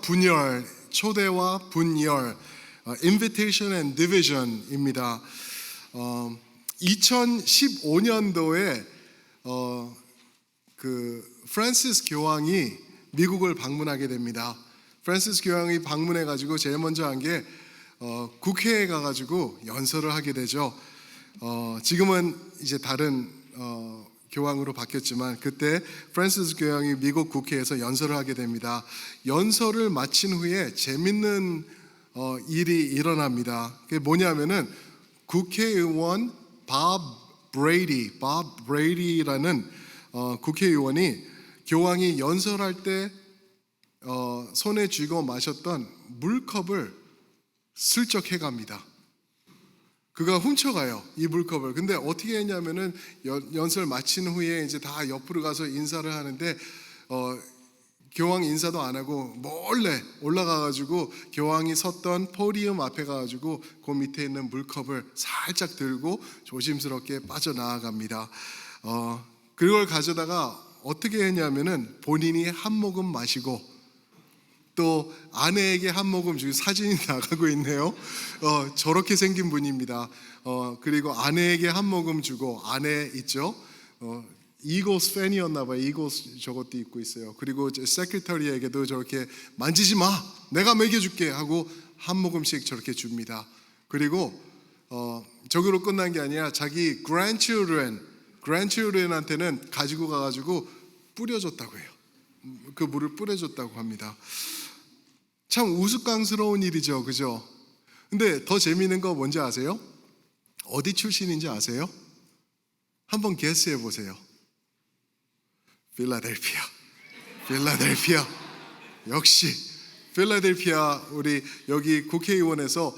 분열, 초대와 분열, invitation and division입니다. 2015년도에 프란시스 교황이 미국을 방문하게 됩니다. 프란시스 교황이 방문해가지고 제일 먼저 한 게 국회에 가가지고 연설을 하게 되죠. 지금은 이제 다른 교황으로 바뀌었지만 그때 프란시스 교황이 미국 국회에서 연설을 하게 됩니다. 연설을 마친 후에 재밌는 일이 일어납니다. 그게 뭐냐면은 국회의원 밥 브레이디라는 국회의원이 교황이 연설할 때 손에 쥐고 마셨던 물컵을 슬쩍 해갑니다. 그가 훔쳐가요, 이 물컵을. 근데 어떻게 했냐면은 연설 마친 후에 이제 다 옆으로 가서 인사를 하는데 교황 인사도 안 하고 몰래 올라가가지고 교황이 섰던 포디움 앞에 가가지고 그 밑에 있는 물컵을 살짝 들고 조심스럽게 빠져나갑니다. 그걸 가져다가 어떻게 했냐면은 본인이 한 모금 마시고 또 아내에게 한 모금 주고, 사진이 나가고 있네요. 저렇게 생긴 분입니다. 그리고 아내에게 한 모금 주고, 아내 있죠? 이글스 팬이었나 봐요. 이글스 저것도 입고 있어요. 그리고 세크리터리에게도 저렇게 만지지 마, 내가 먹여줄게 하고 한 모금씩 저렇게 줍니다. 그리고 저기로 끝난 게 아니라 자기 grandchildren한테는 가지고 가가지고 뿌려줬다고 해요. 그 물을 뿌려줬다고 합니다. 참 우스꽝스러운 일이죠, 그죠? 근데 더 재미있는 거 뭔지 아세요? 어디 출신인지 아세요? 한번 게스해 보세요. 필라델피아. 역시 필라델피아, 우리 여기 국회의원에서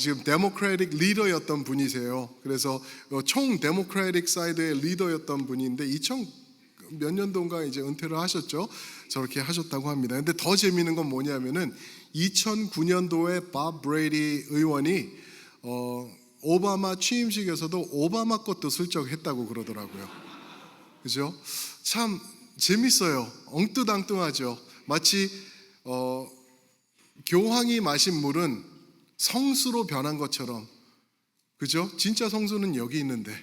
지금 데모크래틱 리더였던 분이세요. 그래서 총 데모크래틱 사이드의 리더였던 분인데 2000몇 년도인가 이제 은퇴를 하셨죠. 저렇게 하셨다고 합니다. 근데 더 재미있는 건 뭐냐면은 2009년도에 밥 브레이디 의원이 오바마 취임식에서도 오바마 것도 슬쩍 했다고 그러더라고요. 그죠? 참 재밌어요. 엉뚱앙뚱하죠. 마치 교황이 마신 물은 성수로 변한 것처럼, 그죠? 진짜 성수는 여기 있는데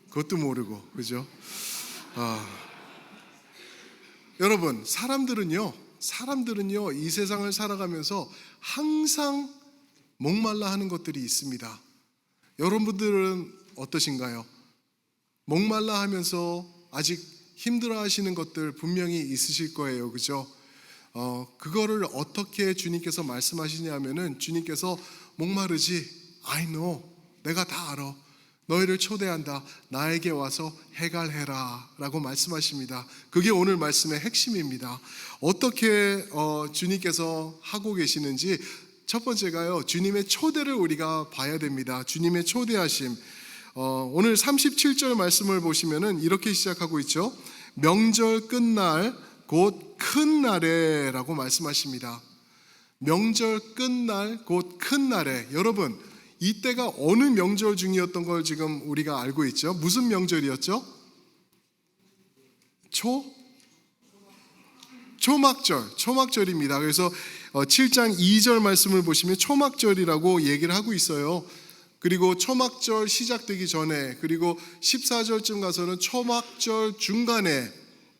그것도 모르고, 그죠? 여러분, 사람들은요 이 세상을 살아가면서 항상 목말라 하는 것들이 있습니다. 여러분들은 어떠신가요? 목말라 하면서 아직 힘들어 하시는 것들 분명히 있으실 거예요, 그죠? 그거를 어떻게 주님께서 말씀하시냐면은, 주님께서 목마르지? I know, 내가 다 알아. 너희를 초대한다. 나에게 와서 해갈해라 라고 말씀하십니다. 그게 오늘 말씀의 핵심입니다. 어떻게 주님께서 하고 계시는지, 첫 번째가요, 주님의 초대를 우리가 봐야 됩니다. 주님의 초대하심. 오늘 37절 말씀을 보시면은 이렇게 시작하고 있죠. 명절 끝날 곧 큰 날에 라고 말씀하십니다. 명절 끝날 곧 큰 날에. 여러분, 이때가 어느 명절 중이었던 걸 지금 우리가 알고 있죠? 무슨 명절이었죠? 초막절입니다. 그래서 7장 2절 말씀을 보시면 초막절이라고 얘기를 하고 있어요. 그리고 초막절 시작되기 전에, 그리고 14절쯤 가서는 초막절 중간에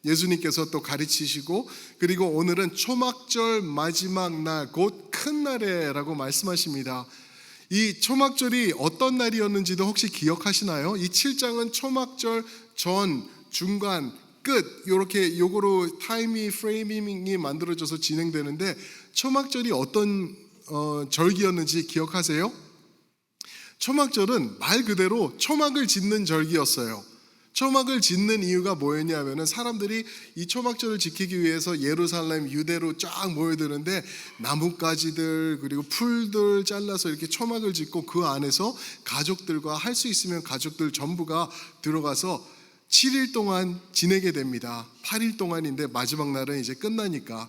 예수님께서 또 가르치시고, 그리고 오늘은 초막절 마지막 날 곧 큰 날에라고 말씀하십니다. 이 초막절이 어떤 날이었는지도 혹시 기억하시나요? 이 7장은 초막절 전, 중간, 끝, 요렇게 요거로 타이밍 프레이밍이 만들어져서 진행되는데, 초막절이 어떤 절기였는지 기억하세요? 초막절은 말 그대로 초막을 짓는 절기였어요. 초막을 짓는 이유가 뭐였냐면은, 사람들이 이 초막절을 지키기 위해서 예루살렘 유대로 쫙 모여드는데 나뭇가지들 그리고 풀들 잘라서 이렇게 초막을 짓고, 그 안에서 가족들과 할 수 있으면 가족들 전부가 들어가서 7일 동안 지내게 됩니다. 8일 동안인데 마지막 날은 이제 끝나니까.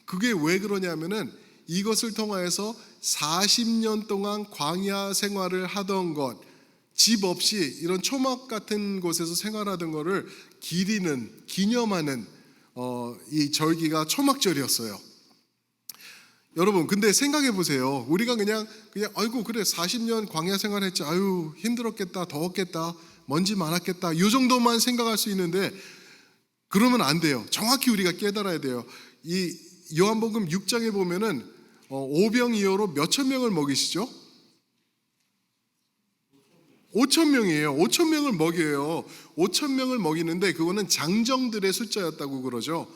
그게 왜 그러냐면은, 이것을 통하여서 40년 동안 광야 생활을 하던 것, 집 없이 이런 초막 같은 곳에서 생활하던 것을 기리는, 기념하는 이 절기가 초막절이었어요. 여러분, 근데 생각해 보세요. 우리가 그냥 아이고 그래 40년 광야 생활했지. 아유 힘들었겠다, 더웠겠다, 먼지 많았겠다. 이 정도만 생각할 수 있는데 그러면 안 돼요. 정확히 우리가 깨달아야 돼요. 이 요한복음 6장에 보면은 오병이어로 몇천 명을 먹이시죠? 5천 명이에요. 5천 명을 먹여요. 5천 명을 먹이는데 그거는 장정들의 숫자였다고 그러죠.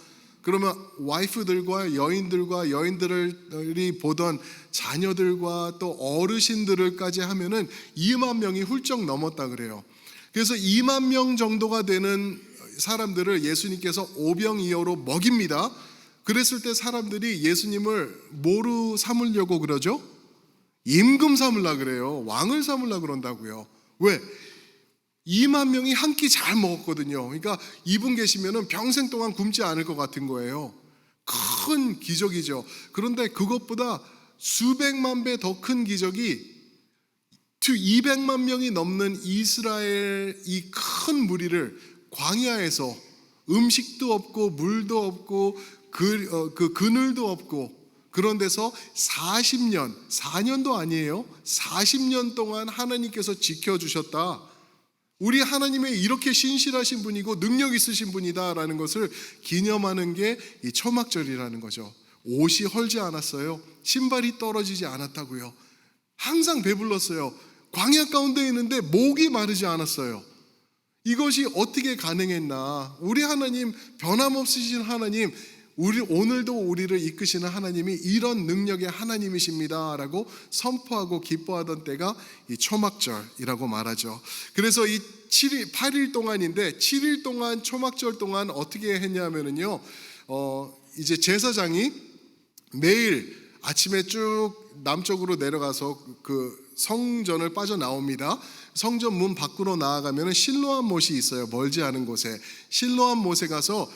그러면 와이프들과 여인들이 보던 자녀들과 또 어르신들까지 하면은 2만 명이 훌쩍 넘었다 그래요. 그래서 2만 명 정도가 되는 사람들을 예수님께서 오병이어로 먹입니다. 그랬을 때 사람들이 예수님을 뭐로 삼으려고 그러죠? 임금 삼으려고 그래요. 왕을 삼으려고 그런다고요. 왜? 2만 명이 한 끼 잘 먹었거든요. 그러니까 이분 계시면은 평생 동안 굶지 않을 것 같은 거예요. 큰 기적이죠. 그런데 그것보다 수백만 배 더 큰 기적이 200만 명이 넘는 이스라엘 이 큰 무리를 광야에서 음식도 없고 물도 없고 그 그늘도 없고 그런 데서 40년, 4년도 아니에요. 40년 동안 하나님께서 지켜주셨다. 우리 하나님의 이렇게 신실하신 분이고 능력 있으신 분이다라는 것을 기념하는 게 이 초막절이라는 거죠. 옷이 헐지 않았어요. 신발이 떨어지지 않았다고요. 항상 배불렀어요. 광야 가운데 있는데 목이 마르지 않았어요. 이것이 어떻게 가능했나? 우리 하나님, 변함없으신 하나님, 오늘도 우리를 이끄시는 하나님이 이런 능력의 하나님이십니다라고 선포하고 기뻐하던 때가 이 초막절이라고 말하죠. 그래서 이 7일, 8일 동안인데 7일 동안 초막절 동안 어떻게 했냐면은요, 이제 제사장이 매일 아침에 쭉 남쪽으로 내려가서 그 성전을 빠져나옵니다. 성전 문 밖으로 나아가면 실로암 못이 있어요. 멀지 않은 곳에 실로암 못에 가서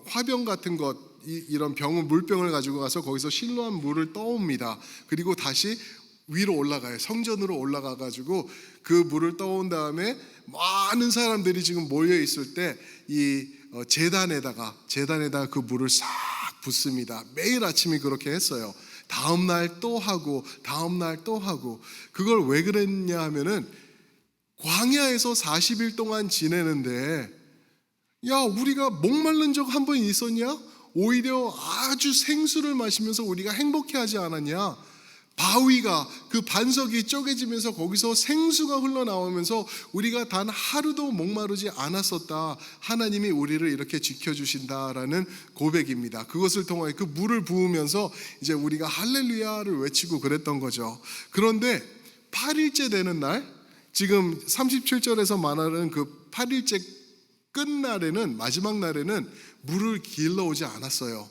화병 같은 것, 이런 물병을 가지고 가서 거기서 실로암 물을 떠옵니다. 그리고 다시 위로 올라가요. 성전으로 올라가 가지고 그 물을 떠온 다음에 많은 사람들이 지금 모여 있을 때 이 제단에다가 그 물을 싹 붓습니다. 매일 아침에 그렇게 했어요. 다음 날 또 하고 다음 날 또 하고. 그걸 왜 그랬냐 하면은 광야에서 40일 동안 지내는데 야, 우리가 목마른 적 한 번 있었냐? 오히려 아주 생수를 마시면서 우리가 행복해하지 않았냐? 바위가 그 반석이 쪼개지면서 거기서 생수가 흘러나오면서 우리가 단 하루도 목마르지 않았었다. 하나님이 우리를 이렇게 지켜주신다라는 고백입니다. 그것을 통해 그 물을 부으면서 이제 우리가 할렐루야를 외치고 그랬던 거죠. 그런데 8일째 되는 날, 지금 37절에서 말하는 그 8일째 끝날에는, 마지막 날에는 물을 길러오지 않았어요.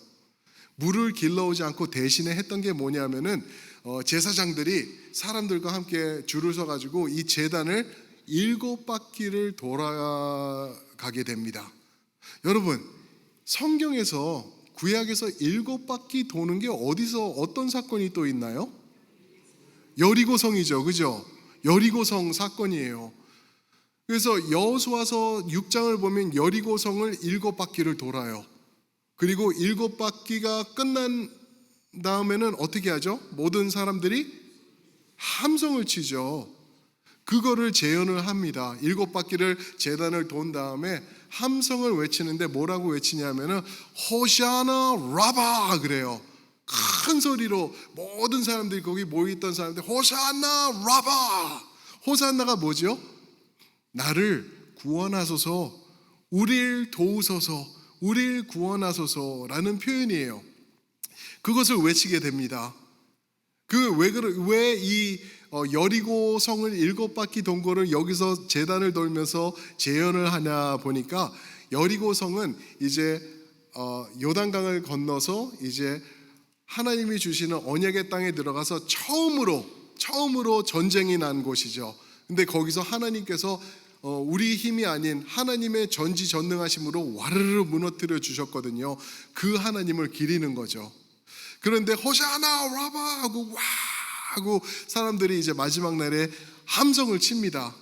물을 길러오지 않고 대신에 했던 게 뭐냐면은 제사장들이 사람들과 함께 줄을 서 가지고 이 제단을 7바퀴를 돌아가게 됩니다. 여러분, 성경에서 구약에서 7바퀴 도는 게 어디서 어떤 사건이 또 있나요? 여리고성이죠. 그죠? 여리고성 사건이에요. 그래서 여호수아서 6장을 보면 여리고성을 7바퀴를 돌아요. 그리고 7바퀴가 끝난 다음에는 어떻게 하죠? 모든 사람들이 함성을 치죠. 그거를 재현을 합니다. 7바퀴를 제단을 돈 다음에 함성을 외치는데 뭐라고 외치냐면은 호샤나 라바 그래요. 큰 소리로 모든 사람들이, 거기 모여있던 사람들, 호샤나 라바. 호산나가 뭐죠? 나를 구원하소서, 우리를 도우소서, 우리를 구원하소서라는 표현이에요. 그것을 외치게 됩니다. 왜 이 여리고성을 7바퀴 돈 거를 여기서 제단을 돌면서 재현을 하냐 보니까, 여리고성은 이제 요단강을 건너서 이제 하나님이 주시는 언약의 땅에 들어가서 처음으로 전쟁이 난 곳이죠. 근데 거기서 하나님께서 우리 힘이 아닌 하나님의 전지전능하심으로 와르르 무너뜨려 주셨거든요. 그 하나님을 기리는 거죠. 그런데 호샤나 라바 하고 와 하고 사람들이 이제 마지막 날에 함성을 칩니다.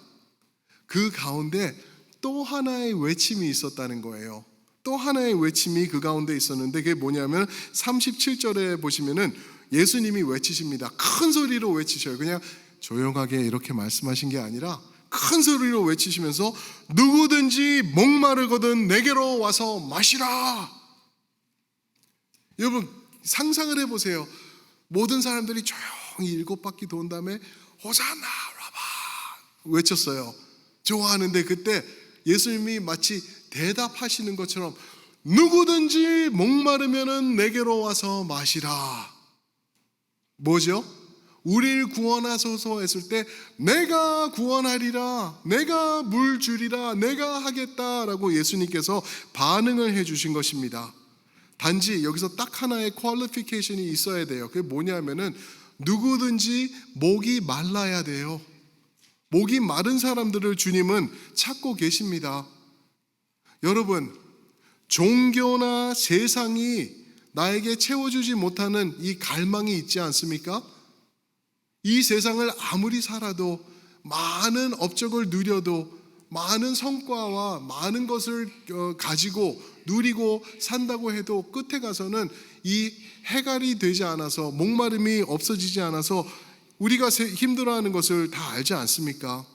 그 가운데 또 하나의 외침이 있었다는 거예요. 또 하나의 외침이 그 가운데 있었는데 그게 뭐냐면 37절에 보시면은 예수님이 외치십니다. 큰 소리로 외치셔요. 그냥 조용하게 이렇게 말씀하신 게 아니라 큰 소리로 외치시면서 누구든지 목마르거든 내게로 와서 마시라. 여러분 상상을 해보세요. 모든 사람들이 조용히 7바퀴 돈 다음에 호산나 라바 외쳤어요. 좋아하는데 그때 예수님이 마치 대답하시는 것처럼 누구든지 목마르면은 내게로 와서 마시라. 뭐죠? 우리를 구원하소서 했을 때 내가 구원하리라, 내가 물 주리라, 내가 하겠다라고 예수님께서 반응을 해주신 것입니다. 단지 여기서 딱 하나의 퀄리피케이션이 있어야 돼요. 그게 뭐냐면은 누구든지 목이 말라야 돼요. 목이 마른 사람들을 주님은 찾고 계십니다. 여러분, 종교나 세상이 나에게 채워주지 못하는 이 갈망이 있지 않습니까? 이 세상을 아무리 살아도 많은 업적을 누려도 많은 성과와 많은 것을 가지고 누리고 산다고 해도 끝에 가서는 이 해갈이 되지 않아서 목마름이 없어지지 않아서 우리가 힘들어하는 것을 다 알지 않습니까?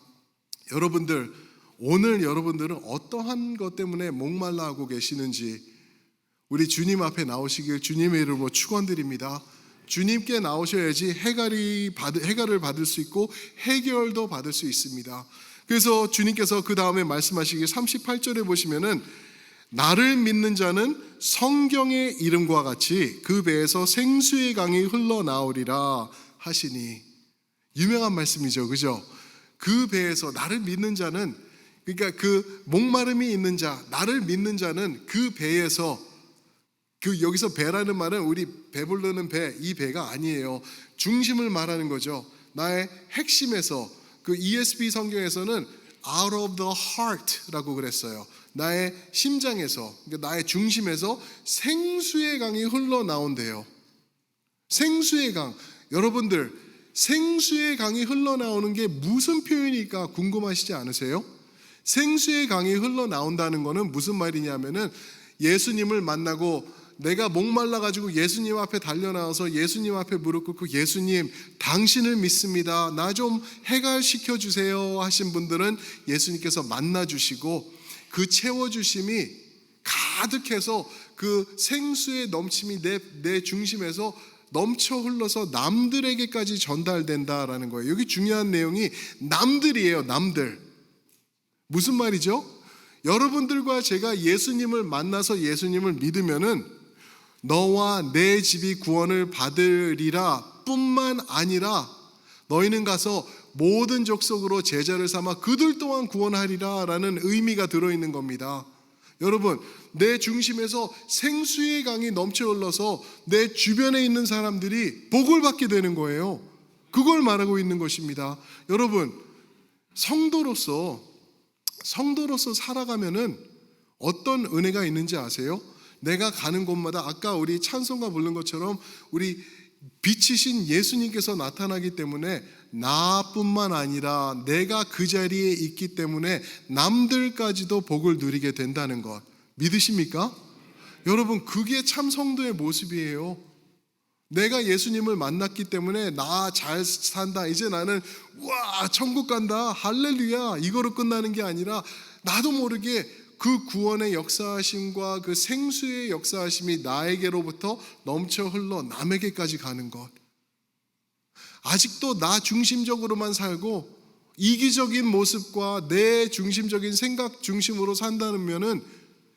여러분들, 오늘 여러분들은 어떠한 것 때문에 목말라 하고 계시는지 우리 주님 앞에 나오시길 주님의 이름으로 축원드립니다. 주님께 나오셔야지 해갈을 받을 수 있고 해결도 받을 수 있습니다. 그래서 주님께서 그 다음에 말씀하시길 38절에 보시면은 나를 믿는 자는 성경의 이름과 같이 그 배에서 생수의 강이 흘러나오리라 하시니, 유명한 말씀이죠, 그죠? 그 배에서 나를 믿는 자는, 그러니까 그 목마름이 있는 자, 나를 믿는 자는 그 배에서, 그 여기서 배라는 말은 우리 배부르는 배, 이 배가 아니에요. 중심을 말하는 거죠. 나의 핵심에서, 그 ESV 성경에서는 out of the heart라고 그랬어요. 나의 심장에서, 그러니까 나의 중심에서 생수의 강이 흘러나온대요. 생수의 강. 여러분들, 생수의 강이 흘러나오는 게 무슨 표현일까 궁금하시지 않으세요? 생수의 강이 흘러나온다는 거는 무슨 말이냐면은 예수님을 만나고 내가 목말라가지고 예수님 앞에 달려나와서 예수님 앞에 무릎 꿇고 예수님 당신을 믿습니다, 나 좀 해갈시켜 주세요 하신 분들은 예수님께서 만나주시고 그 채워주심이 가득해서 그 생수의 넘침이 내 중심에서 넘쳐 흘러서 남들에게까지 전달된다라는 거예요. 여기 중요한 내용이 남들이에요. 남들. 무슨 말이죠? 여러분들과 제가 예수님을 만나서 예수님을 믿으면은 너와 내 집이 구원을 받으리라 뿐만 아니라 너희는 가서 모든 족속으로 제자를 삼아 그들 또한 구원하리라 라는 의미가 들어있는 겁니다. 여러분, 내 중심에서 생수의 강이 넘쳐 흘러서 내 주변에 있는 사람들이 복을 받게 되는 거예요. 그걸 말하고 있는 것입니다. 여러분, 성도로서 살아가면은 어떤 은혜가 있는지 아세요? 내가 가는 곳마다 아까 우리 찬송가 부른 것처럼 우리 빛이신 예수님께서 나타나기 때문에 나뿐만 아니라 내가 그 자리에 있기 때문에 남들까지도 복을 누리게 된다는 것 믿으십니까? 여러분, 그게 참 성도의 모습이에요. 내가 예수님을 만났기 때문에 나 잘 산다, 이제 나는 와 천국 간다, 할렐루야, 이거로 끝나는 게 아니라 나도 모르게 그 구원의 역사하심과 그 생수의 역사하심이 나에게로부터 넘쳐 흘러 남에게까지 가는 것. 아직도 나 중심적으로만 살고 이기적인 모습과 내 중심적인 생각 중심으로 산다면은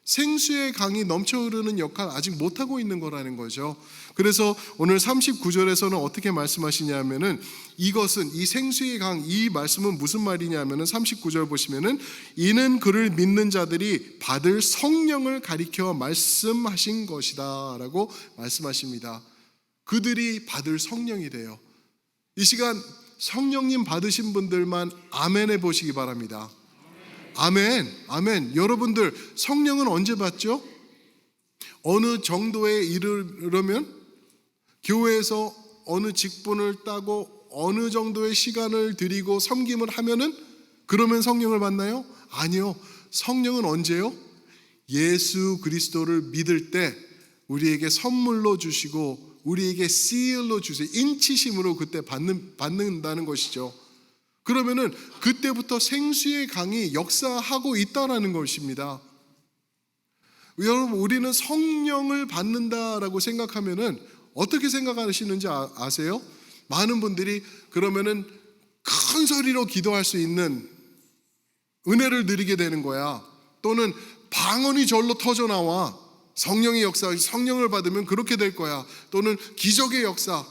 생수의 강이 넘쳐 흐르는 역할 아직 못하고 있는 거라는 거죠. 그래서 오늘 39절에서는 어떻게 말씀하시냐면은 이것은, 이 생수의 강, 이 말씀은 무슨 말이냐면은 39절 보시면은 이는 그를 믿는 자들이 받을 성령을 가리켜 말씀하신 것이다 라고 말씀하십니다. 그들이 받을 성령이래요. 이 시간 성령님 받으신 분들만 아멘 해보시기 바랍니다. 아멘, 아멘. 여러분들 성령은 언제 받죠? 어느 정도에 이르려면, 교회에서 어느 직분을 따고 어느 정도의 시간을 들이고 섬김을 하면은 그러면 성령을 받나요? 아니요. 성령은 언제요? 예수 그리스도를 믿을 때 우리에게 선물로 주시고 우리에게 씨일로 주세요. 인치심으로 그때 받는다는 것이죠. 그러면은 그때부터 생수의 강이 역사하고 있다라는 것입니다. 여러분, 우리는 성령을 받는다라고 생각하면은 어떻게 생각하시는지 아세요? 많은 분들이 그러면은 큰 소리로 기도할 수 있는 은혜를 누리게 되는 거야. 또는 방언이 절로 터져 나와. 성령의 역사, 성령을 받으면 그렇게 될 거야. 또는 기적의 역사,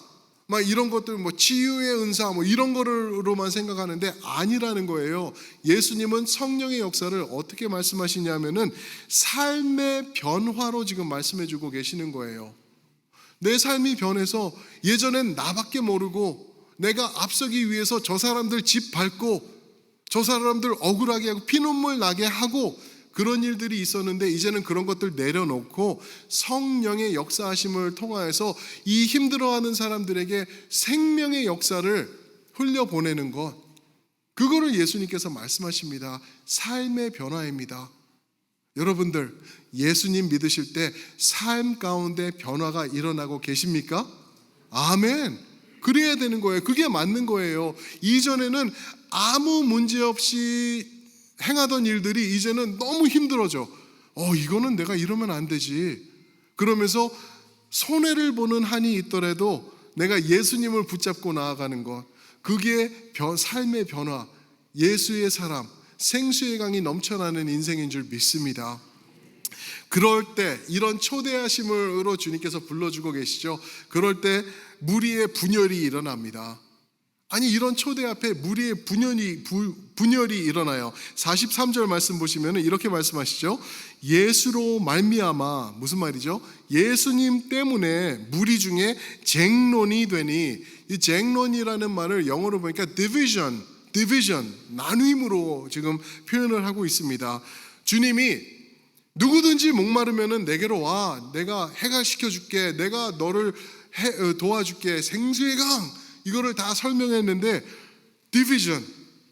막 이런 것들, 뭐 치유의 은사, 뭐 이런 거로만 생각하는데 아니라는 거예요. 예수님은 성령의 역사를 어떻게 말씀하시냐면은 삶의 변화로 지금 말씀해주고 계시는 거예요. 내 삶이 변해서 예전엔 나밖에 모르고 내가 앞서기 위해서 저 사람들 집 밟고 저 사람들 억울하게 하고 피눈물 나게 하고 그런 일들이 있었는데 이제는 그런 것들 내려놓고 성령의 역사하심을 통하여서 이 힘들어하는 사람들에게 생명의 역사를 흘려보내는 것, 그거를 예수님께서 말씀하십니다. 삶의 변화입니다. 여러분들, 예수님 믿으실 때 삶 가운데 변화가 일어나고 계십니까? 아멘. 그래야 되는 거예요. 그게 맞는 거예요. 이전에는 아무 문제 없이 행하던 일들이 이제는 너무 힘들어져. 이거는 내가 이러면 안 되지. 그러면서 손해를 보는 한이 있더라도 내가 예수님을 붙잡고 나아가는 것, 그게 삶의 변화, 예수의 사람, 생수의 강이 넘쳐나는 인생인 줄 믿습니다. 그럴 때 이런 초대하심으로 주님께서 불러주고 계시죠. 그럴 때 무리의 분열이 일어납니다. 아니, 이런 초대 앞에 무리의 분열이 일어나요. 43절 말씀 보시면 이렇게 말씀하시죠. 예수로 말미암아, 무슨 말이죠? 예수님 때문에 무리 중에 쟁론이 되니, 이 쟁론이라는 말을 영어로 보니까 division, 나눔으로 지금 표현을 하고 있습니다. 주님이 누구든지 목마르면은 내게로 와, 내가 해결시켜 줄게, 내가 너를 도와줄게, 생수의 강, 이거를 다 설명했는데 디비전,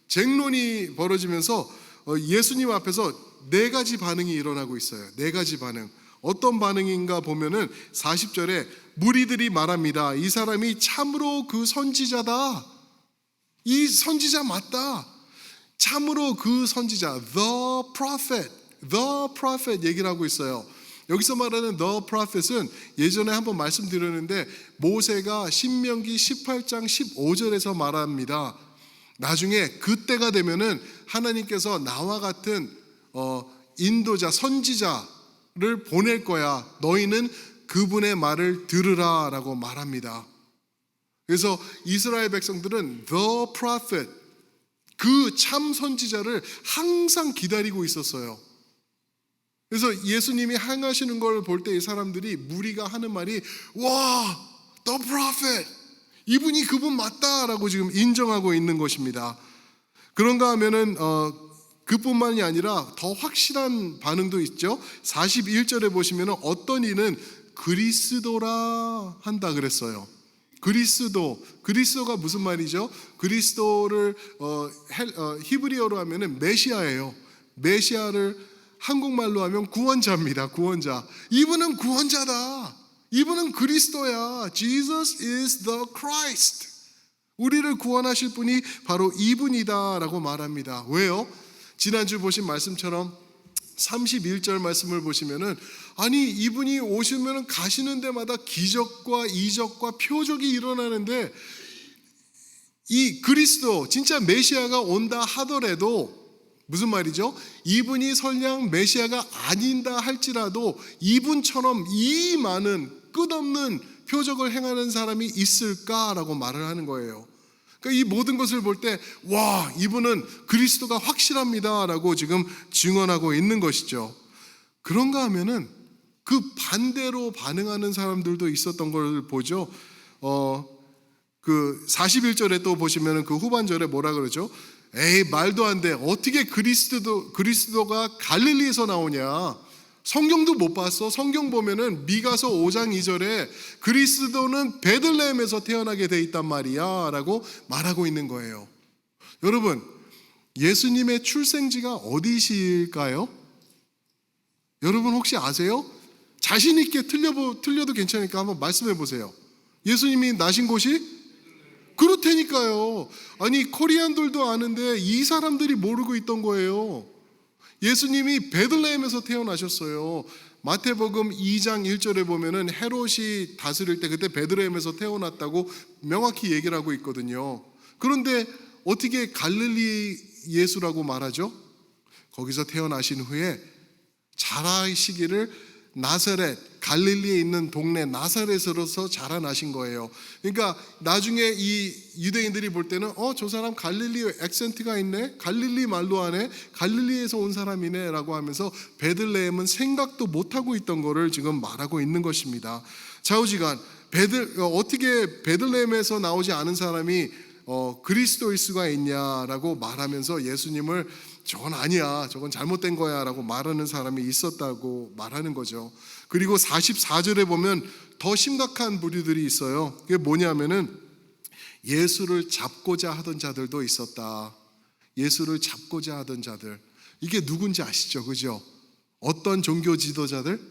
쟁론이 벌어지면서 예수님 앞에서 네 가지 반응이 일어나고 있어요. 네 가지 반응. 어떤 반응인가 보면은 40절에 무리들이 말합니다. 이 사람이 참으로 그 선지자다. 이 선지자 맞다. 참으로 그 선지자, the prophet 얘기를 하고 있어요. 여기서 말하는 the prophet은 예전에 한번 말씀드렸는데 모세가 신명기 18장 15절에서 말합니다. 나중에 그때가 되면은 하나님께서 나와 같은 인도자, 선지자를 보낼 거야. 너희는 그분의 말을 들으라 라고 말합니다. 그래서 이스라엘 백성들은 the prophet, 그 참 선지자를 항상 기다리고 있었어요. 그래서 예수님이 행하시는 걸 볼 때 이 사람들이, 무리가 하는 말이, 와, the prophet, 이분이 그분 맞다라고 지금 인정하고 있는 것입니다. 그런가 하면은 그뿐만이 아니라 더 확실한 반응도 있죠. 41절에 보시면은 어떤 이는 그리스도라 한다 그랬어요. 그리스도가 무슨 말이죠? 그리스도를 히브리어로 하면은 메시아예요. 메시아를 한국말로 하면 구원자입니다. 구원자. 이분은 구원자다. 이분은 그리스도야. Jesus is the Christ. 우리를 구원하실 분이 바로 이분이다 라고 말합니다. 왜요? 지난주 보신 말씀처럼 31절 말씀을 보시면은, 아니, 이분이 오시면은 가시는 데마다 기적과 이적과 표적이 일어나는데, 이 그리스도, 진짜 메시아가 온다 하더라도 무슨 말이죠? 이분이 설령 메시아가 아닌다 할지라도 이분처럼 이 많은 끝없는 표적을 행하는 사람이 있을까라고 말을 하는 거예요. 그러니까 이 모든 것을 볼 때, 와, 이분은 그리스도가 확실합니다라고 지금 증언하고 있는 것이죠. 그런가 하면은 그 반대로 반응하는 사람들도 있었던 걸 보죠. 그 41절에 또 보시면은 그 후반절에 뭐라 그러죠? 에이, 말도 안 돼. 어떻게 그리스도가 갈릴리에서 나오냐? 성경도 못 봤어. 성경 보면은 미가서 5장 2절에 그리스도는 베들레헴에서 태어나게 돼 있단 말이야 라고 말하고 있는 거예요. 여러분, 예수님의 출생지가 어디실까요? 여러분 혹시 아세요? 자신 있게 틀려도 괜찮으니까 한번 말씀해 보세요. 예수님이 나신 곳이 그렇다니까요. 아니 코리안들도 아는데 이 사람들이 모르고 있던 거예요. 예수님이 베들레헴에서 태어나셨어요. 마태복음 2장 1절에 보면은 헤롯이 다스릴 때 그때 베들레헴에서 태어났다고 명확히 얘기를 하고 있거든요. 그런데 어떻게 갈릴리 예수라고 말하죠? 거기서 태어나신 후에 자라시기를 나사렛, 갈릴리에 있는 동네 나사렛으로서 자라나신 거예요. 그러니까 나중에 이 유대인들이 볼 때는 저 사람 갈릴리 액센트가 있네, 갈릴리 말로 하네, 갈릴리에서 온 사람이네 라고 하면서 베들레헴은 생각도 못하고 있던 거를 지금 말하고 있는 것입니다. 좌우지간 어떻게 베들레헴에서 나오지 않은 사람이 그리스도일 수가 있냐라고 말하면서 예수님을 저건 아니야, 저건 잘못된 거야 라고 말하는 사람이 있었다고 말하는 거죠. 그리고 44절에 보면 더 심각한 부류들이 있어요. 그게 뭐냐면은 예수를 잡고자 하던 자들도 있었다. 예수를 잡고자 하던 자들, 이게 누군지 아시죠? 그죠? 어떤 종교 지도자들?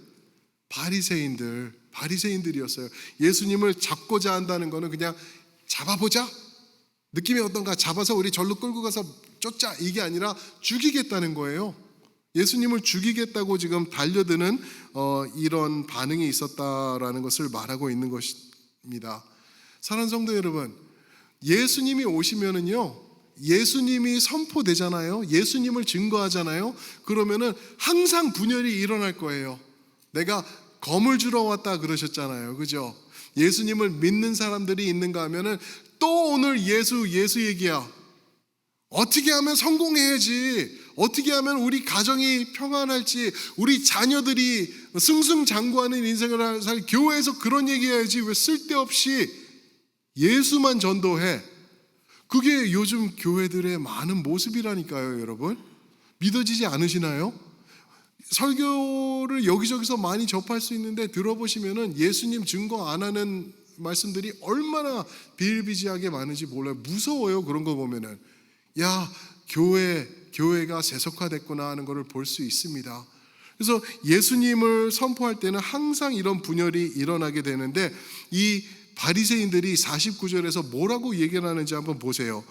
바리새인들이었어요. 예수님을 잡고자 한다는 거는 그냥 잡아보자, 느낌이 어떤가, 잡아서 우리 절로 끌고 가서 쫓자, 이게 아니라 죽이겠다는 거예요. 예수님을 죽이겠다고 지금 달려드는 이런 반응이 있었다라는 것을 말하고 있는 것입니다. 사랑하는 성도 여러분, 예수님이 오시면은요, 예수님이 선포되잖아요. 예수님을 증거하잖아요. 그러면은 항상 분열이 일어날 거예요. 내가 검을 주러 왔다 그러셨잖아요. 그죠? 예수님을 믿는 사람들이 있는가 하면은 또 오늘 예수 얘기야. 어떻게 하면 성공해야지, 어떻게 하면 우리 가정이 평안할지, 우리 자녀들이 승승장구하는 인생을 살, 교회에서 그런 얘기해야지 왜 쓸데없이 예수만 전도해. 그게 요즘 교회들의 많은 모습이라니까요. 여러분 믿어지지 않으시나요? 설교를 여기저기서 많이 접할 수 있는데 들어보시면은 예수님 증거 안 하는 말씀들이 얼마나 비일비재하게 많은지 몰라요. 무서워요. 그런 거 보면은 야, 교회가 세속화됐구나 하는 것을 볼 수 있습니다. 그래서 예수님을 선포할 때는 항상 이런 분열이 일어나게 되는데, 이 바리새인들이 49절에서 뭐라고 얘기를 하는지 한번 보세요.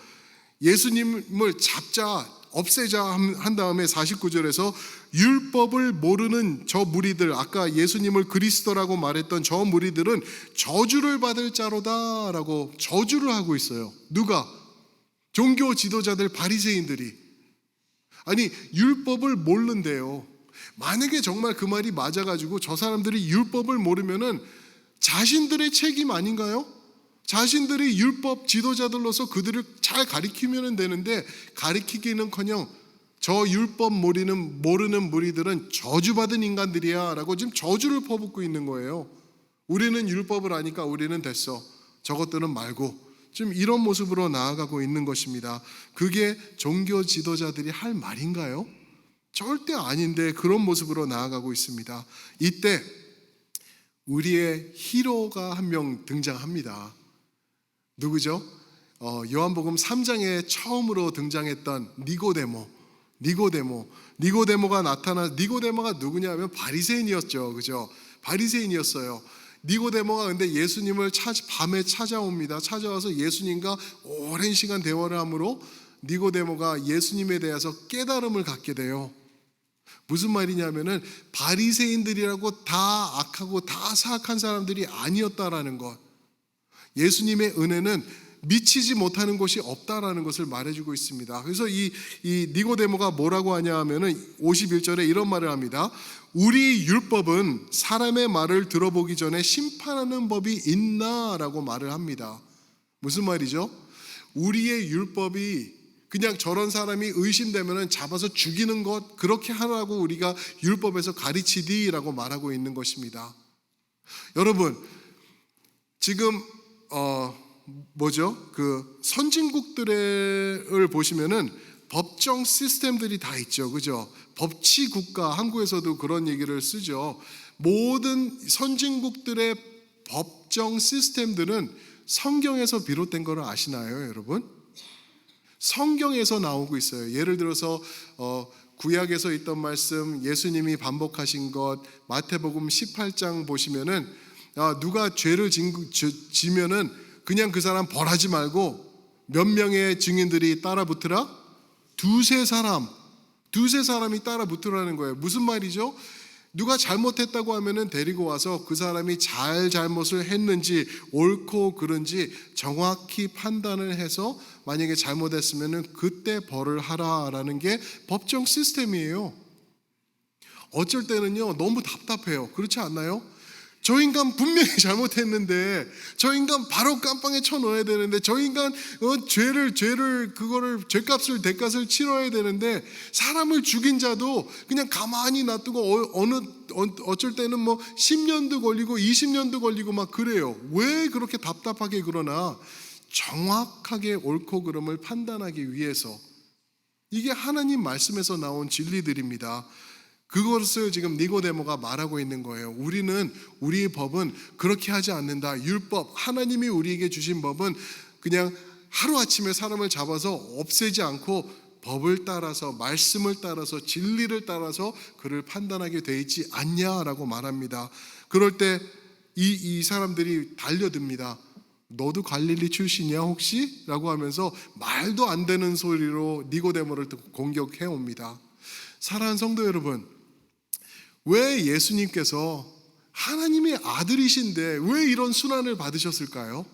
예수님을 잡자, 없애자 한 다음에 49절에서 율법을 모르는 저 무리들, 아까 예수님을 그리스도라고 말했던 저 무리들은 저주를 받을 자로다 라고 저주를 하고 있어요. 누가? 종교 지도자들, 바리새인들이. 아니 율법을 모른대요. 만약에 정말 그 말이 맞아가지고 저 사람들이 율법을 모르면은 자신들의 책임 아닌가요? 자신들이 율법 지도자들로서 그들을 잘 가리키면 되는데, 가리키기는커녕 저 율법 모르는 무리들은 저주받은 인간들이야 라고 지금 저주를 퍼붓고 있는 거예요. 우리는 율법을 아니까 우리는 됐어, 저것들은 말고, 지금 이런 모습으로 나아가고 있는 것입니다. 그게 종교 지도자들이 할 말인가요? 절대 아닌데 그런 모습으로 나아가고 있습니다. 이때 우리의 히로가 한 명 등장합니다. 누구죠? 요한복음 3장에 처음으로 등장했던 니고데모가 니고데모가 누구냐 하면 바리새인이었죠. 그죠? 바리새인이었어요. 니고데모가 근데 예수님을 밤에 찾아옵니다. 찾아와서 예수님과 오랜 시간 대화를 함으로 니고데모가 예수님에 대해서 깨달음을 갖게 돼요. 무슨 말이냐면은 바리새인들이라고 다 악하고 다 사악한 사람들이 아니었다라는 것, 예수님의 은혜는 미치지 못하는 곳이 없다라는 것을 말해주고 있습니다. 그래서 이 니고데모가 뭐라고 하냐 하면은 51절에 이런 말을 합니다. 우리 율법은 사람의 말을 들어보기 전에 심판하는 법이 있나? 라고 말을 합니다. 무슨 말이죠? 우리의 율법이 그냥 저런 사람이 의심되면 잡아서 죽이는 것, 그렇게 하라고 우리가 율법에서 가르치디라고 말하고 있는 것입니다. 여러분 지금 그 선진국들을 보시면은 법정 시스템들이 다 있죠. 그죠? 법치국가, 한국에서도 그런 얘기를 쓰죠. 모든 선진국들의 법정 시스템들은 성경에서 비롯된 걸 아시나요, 여러분? 성경에서 나오고 있어요. 예를 들어서 구약에서 있던 말씀, 예수님이 반복하신 것, 마태복음 18장 보시면은 누가 죄를 지면은 그냥 그 사람 벌하지 말고 몇 명의 증인들이 따라 붙으라? 두세 사람이 따라 붙으라는 거예요. 무슨 말이죠? 누가 잘못했다고 하면은 데리고 와서 그 사람이 잘못을 했는지 옳고 그른지 정확히 판단을 해서 만약에 잘못했으면은 그때 벌을 하라라는 게 법정 시스템이에요. 어쩔 때는요 너무 답답해요. 그렇지 않나요? 저 인간 분명히 잘못했는데 저 인간 바로 깜빵에 쳐넣어야 되는데 저 인간 그거를 죄값을 대값을 치러야 되는데 사람을 죽인 자도 그냥 가만히 놔두고 어쩔 때는 뭐 10년도 걸리고 20년도 걸리고 막 그래요. 왜 그렇게 답답하게 그러나 정확하게 옳고 그름을 판단하기 위해서 이게 하나님 말씀에서 나온 진리들입니다. 그것을 지금 니고데모가 말하고 있는 거예요. 우리의 법은 그렇게 하지 않는다. 율법, 하나님이 우리에게 주신 법은 그냥 하루아침에 사람을 잡아서 없애지 않고 법을 따라서 말씀을 따라서 진리를 따라서 그를 판단하게 돼 있지 않냐라고 말합니다. 그럴 때 이 사람들이 달려듭니다. 너도 갈릴리 출신이야 혹시? 라고 하면서 말도 안 되는 소리로 니고데모를 공격해 옵니다. 사랑하는 성도 여러분, 왜 예수님께서 하나님의 아들이신데 왜 이런 순환을 받으셨을까요?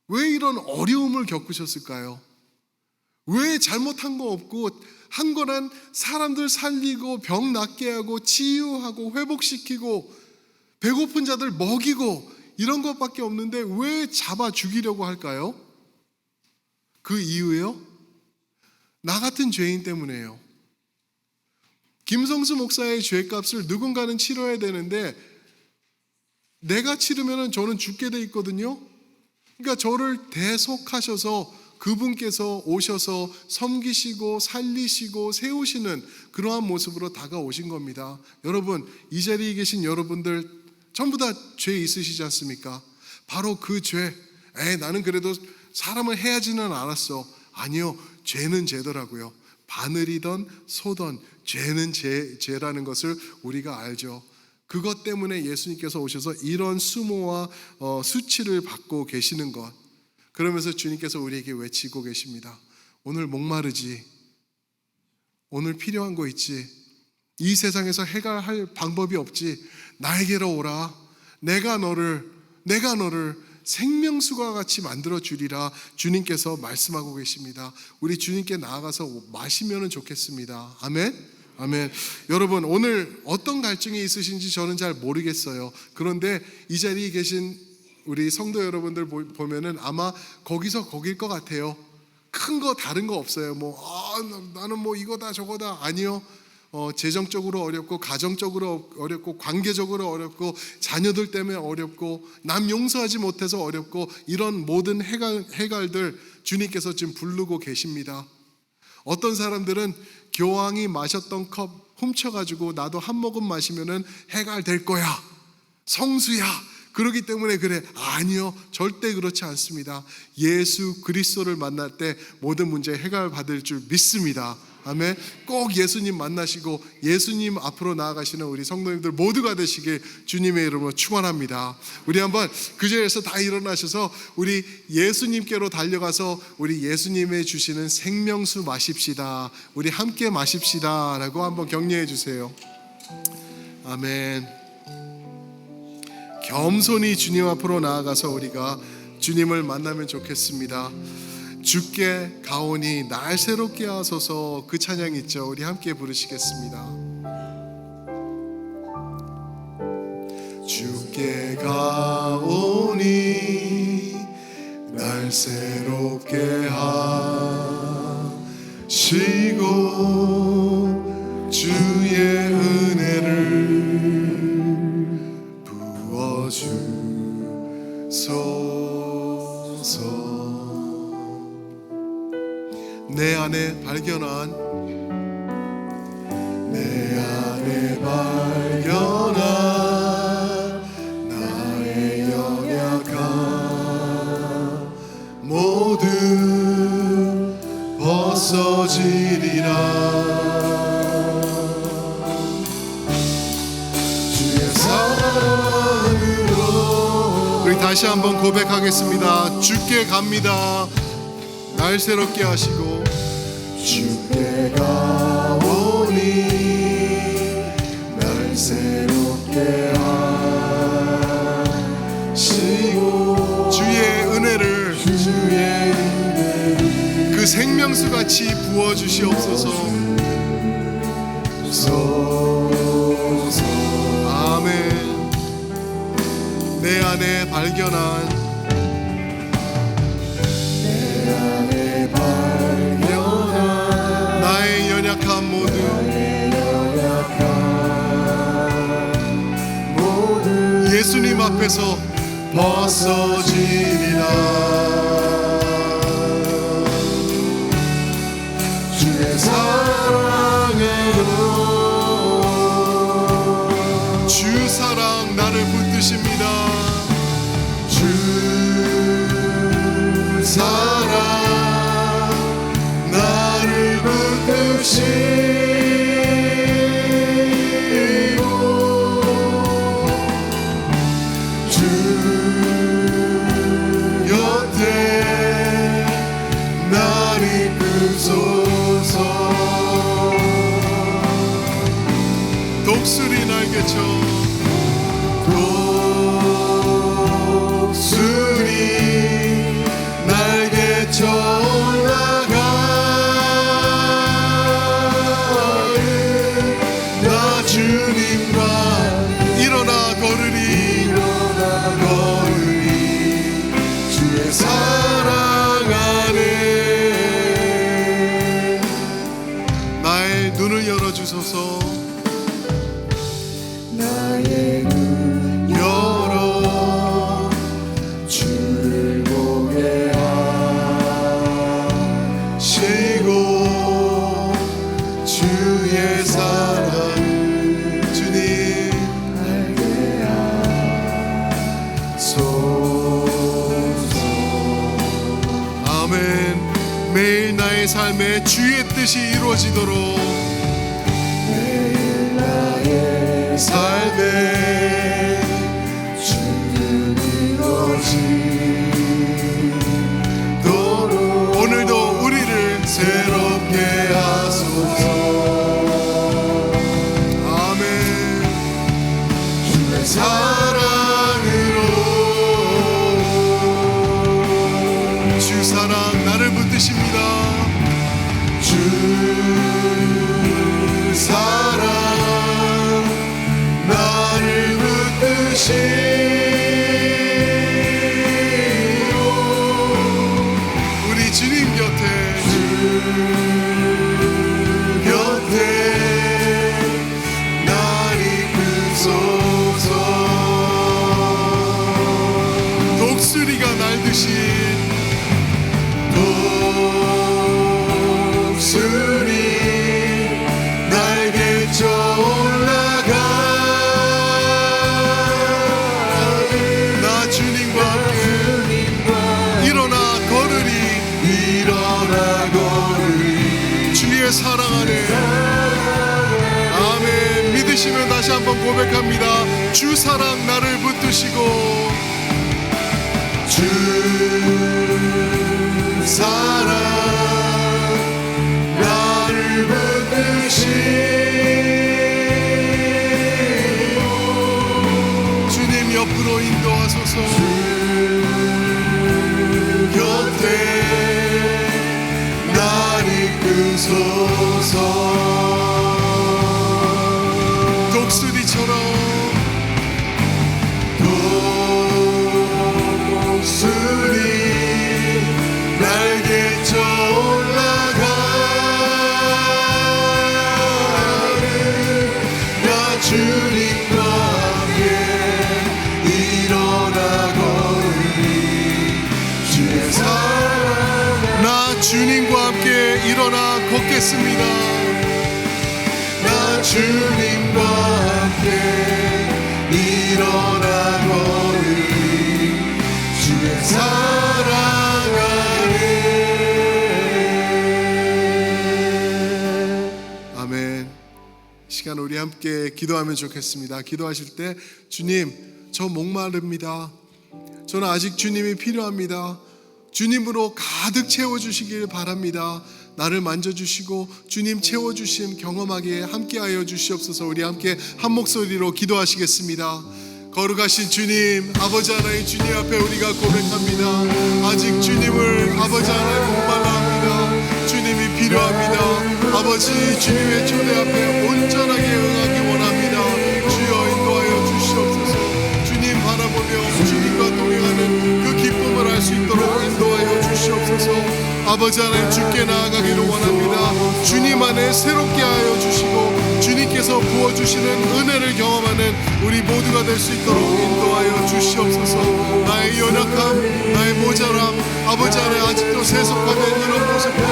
왜 이런 어려움을 겪으셨을까요? 왜 잘못한 거 없고 한 거란 사람들 살리고 병 낫게 하고 치유하고 회복시키고 배고픈 자들 먹이고 이런 것밖에 없는데 왜 잡아 죽이려고 할까요? 그 이유요? 나 같은 죄인 때문에요. 김성수 목사의 죄값을 누군가는 치러야 되는데 내가 치르면 저는 죽게 돼 있거든요. 그러니까 저를 대속하셔서 그분께서 오셔서 섬기시고 살리시고 세우시는 그러한 모습으로 다가오신 겁니다. 여러분, 이 자리에 계신 여러분들 전부 다 죄 있으시지 않습니까? 바로 그 죄, 나는 그래도 사람을 해야지는 않았어. 아니요, 죄는 죄더라고요. 바늘이던 소던 죄는 죄라는 것을 우리가 알죠. 그것 때문에 예수님께서 오셔서 이런 수모와 수치를 받고 계시는 것, 그러면서 주님께서 우리에게 외치고 계십니다. 오늘 목마르지? 오늘 필요한 거 있지? 이 세상에서 해결할 방법이 없지? 나에게로 오라. 내가 너를 생명수가 같이 만들어 주리라 주님께서 말씀하고 계십니다. 우리 주님께 나아가서 마시면 좋겠습니다. 아멘. 아멘. 여러분, 오늘 어떤 갈증이 있으신지 저는 잘 모르겠어요. 그런데 이 자리에 계신 우리 성도 여러분들 보면은 아마 거기서 거길 것 같아요. 큰 거 다른 거 없어요. 나는 이거다 저거다. 아니요. 재정적으로 어렵고 가정적으로 어렵고 관계적으로 어렵고 자녀들 때문에 어렵고 남 용서하지 못해서 어렵고 이런 모든 해갈들 주님께서 지금 부르고 계십니다. 어떤 사람들은 교황이 마셨던 컵 훔쳐가지고 나도 한 모금 마시면은 해갈될 거야, 성수야, 그렇기 때문에 그래. 아니요, 절대 그렇지 않습니다. 예수 그리스도를 만날 때 모든 문제 해결받을 줄 믿습니다. 아멘. 꼭 예수님 만나시고 예수님 앞으로 나아가시는 우리 성도님들 모두가 되시길 주님의 이름으로 축원합니다. 우리 한번 그 자리에서 다 일어나셔서 우리 예수님께로 달려가서 우리 예수님의 주시는 생명수 마십시다. 우리 함께 마십시다 라고 한번 격려해 주세요. 아멘. 겸손히 주님 앞으로 나아가서 우리가 주님을 만나면 좋겠습니다. 주께 가오니 날 새롭게 하소서, 그 찬양 있죠? 우리 함께 부르시겠습니다. 주께 가오니 날 새롭게 하시고 주의 은혜를 부어주소서. 내 안에 발견한 나의 연약함 모두 벗어지리라. 다시 한번 고백하겠습니다. 주께 갑니다. 날 새롭게 하시고 주께 가오니 날 새롭게 하시고 주의 은혜를 그 생명수 같이 부어 주시옵소서. 아멘. 내 안에 발견한 나의 연약함 모두 예수님 앞에서 벗어지리라. 주의 사랑으로 주 사랑 나를 붙드십니다. 주 사랑 나를 붙드시고 주 곁에 날 이끌소서. 독수리 날개쳐 독수리 날개쳐 올라가리 나 주님과 일어나 걸으리 주의 사랑 안에 나의 눈을 열어주소서. 나의 눈 열어 주를 보게 하시고 주의 사랑을 주님 알게 하소서. 아멘. 매일 나의 삶에 주의 뜻이 이루어지도록 삶에 주는 이루어지도록 오늘도 우리를 새롭게 하소서. 아멘. 주의 사랑으로 주 사랑 나를 붙드십니다. 주 사랑 나를 붙드시고 우리 주님 곁에 날 이끌소서. 독수리가 날듯이 독수리 날개쳐 올라가 사랑 안에 아멘. 믿으시면 다시 한번 고백합니다. 주 사랑 나를 붙드시고 주 사랑 나를 붙드시고 주님 옆으로 인도하소서. 곁에 이끌소서. 독수리처럼 독수리 날개쳐 올라가는 나 주님과 함께 일어나 걸으리 주의 사랑 나 주님과 함께 일어나 걷겠습니다. 나 주님과 함께 일어나 걸으리 주의 사랑 안에. 아멘. 시간 우리 함께 기도하면 좋겠습니다. 기도하실 때 주님 저 목마릅니다. 저는 아직 주님이 필요합니다. 주님으로 가득 채워주시길 바랍니다. 나를 만져주시고 주님 채워주심 경험하게 함께하여 주시옵소서. 우리 함께 한 목소리로 기도하시겠습니다. 거룩하신 주님, 아버지 하나님 주님 앞에 우리가 고백합니다. 아직 주님을 아버지 하나님 목말라 합니다. 주님이 필요합니다. 아버지 주님의 초대 앞에 온전하게 응하기 원합니다. 주여 인도하여 주시옵소서. 주님 바라보며 주님과 동행하는 그 기쁨을 알 수 있도록 인도하여 주시옵소서. 아버지 하나님 주께 나아가기를 원합니다. 주님 안에 새롭게 하여 주시고 주님께서 부어주시는 은혜를 경험하는 우리 모두가 될 수 있도록 인도하여 주시옵소서. 나의 연약함, 나의 모자람, 아버지 하나님 아직도 세속화된 이런 모습들,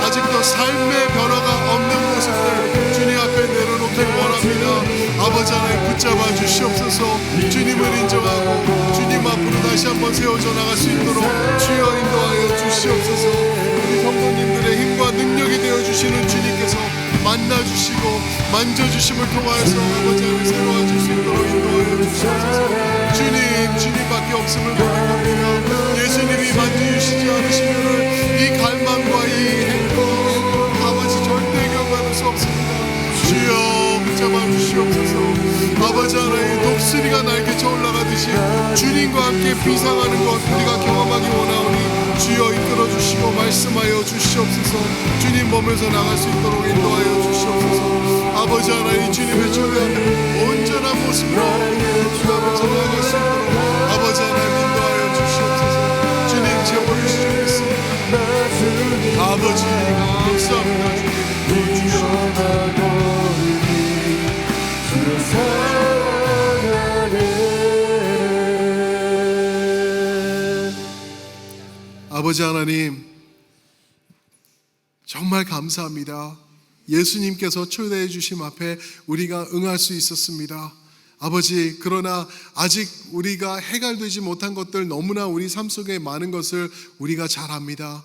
아직도 삶의 변화가 없는 모습들 주님 앞에 내려놓길 원합니다. 아버지 하나님 붙잡아 주시옵소서. 주님을 인정하고 주님 앞으로 다시 한번 세워져 나갈 수 있도록 주여 인도하여 주시옵소서. 우리 성도님들의 힘과 능력이 되어주시는 주님께서 만나주시고 만져주심을 통하여서 아버지 하나님 새로워질 수 있도록 인도하여 주시옵소서. 주님밖에 없음을 고백합니다. 예수님이 만져주시지 않으시면 이 갈망과 이 행복 아버지 절대 경험할 수 없습니다. 주여 붙잡아 주시옵소서. 아버지 하나님 독수리가 날개쳐 올라가듯이 주님과 함께 비상하는 것 우리가 경험하기 원하오니 주여 이끌어 주시고 말씀하여 주시옵소서. 주님 보면서 나갈 수 있도록 인도하여 주시옵소서. 아버지 하나님 주님의 초대하는 온전한 모습으로 주님하면서 나아갈 수 있도록 아버지 하나님 인도하여 주시옵소서. 주님 채워주시기 믿습니다. 아버지 감사합니다. 주여 아버지 하나님 정말 감사합니다. 예수님께서 초대해 주심 앞에 우리가 응할 수 있었습니다. 아버지, 그러나 아직 우리가 해결되지 못한 것들 너무나 우리 삶 속에 많은 것을 우리가 잘 압니다.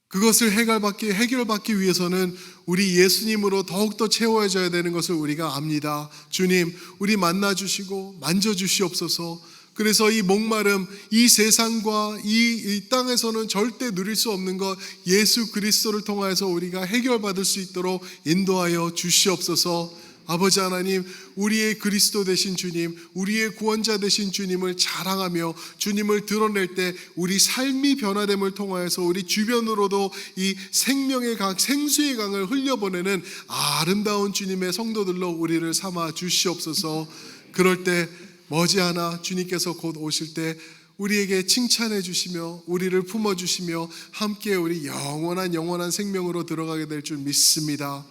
그것을 해결받기 위해서는 우리 예수님으로 더욱더 채워져야 되는 것을 우리가 압니다. 주님, 우리 만나주시고 만져주시옵소서. 그래서 이 목마름, 이 세상과 이 땅에서는 절대 누릴 수 없는 것 예수 그리스도를 통하여서 우리가 해결받을 수 있도록 인도하여 주시옵소서. 아버지 하나님, 우리의 그리스도 되신 주님, 우리의 구원자 되신 주님을 자랑하며 주님을 드러낼 때 우리 삶이 변화됨을 통하여서 우리 주변으로도 이 생명의 강, 생수의 강을 흘려보내는 아름다운 주님의 성도들로 우리를 삼아 주시옵소서. 그럴 때 머지않아 주님께서 곧 오실 때 우리에게 칭찬해 주시며 우리를 품어주시며 함께 우리 영원한 생명으로 들어가게 될 줄 믿습니다.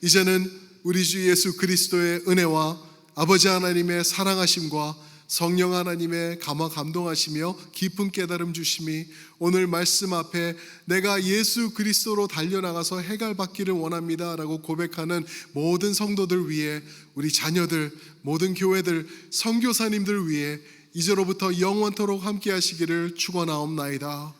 이제는 우리 주 예수 그리스도의 은혜와 아버지 하나님의 사랑하심과 성령 하나님의 감동하시며 깊은 깨달음 주심이 오늘 말씀 앞에 내가 예수 그리스도로 달려나가서 해결받기를 원합니다 라고 고백하는 모든 성도들 위해, 우리 자녀들, 모든 교회들, 선교사님들 위해 이제로부터 영원토록 함께 하시기를 축원하옵나이다.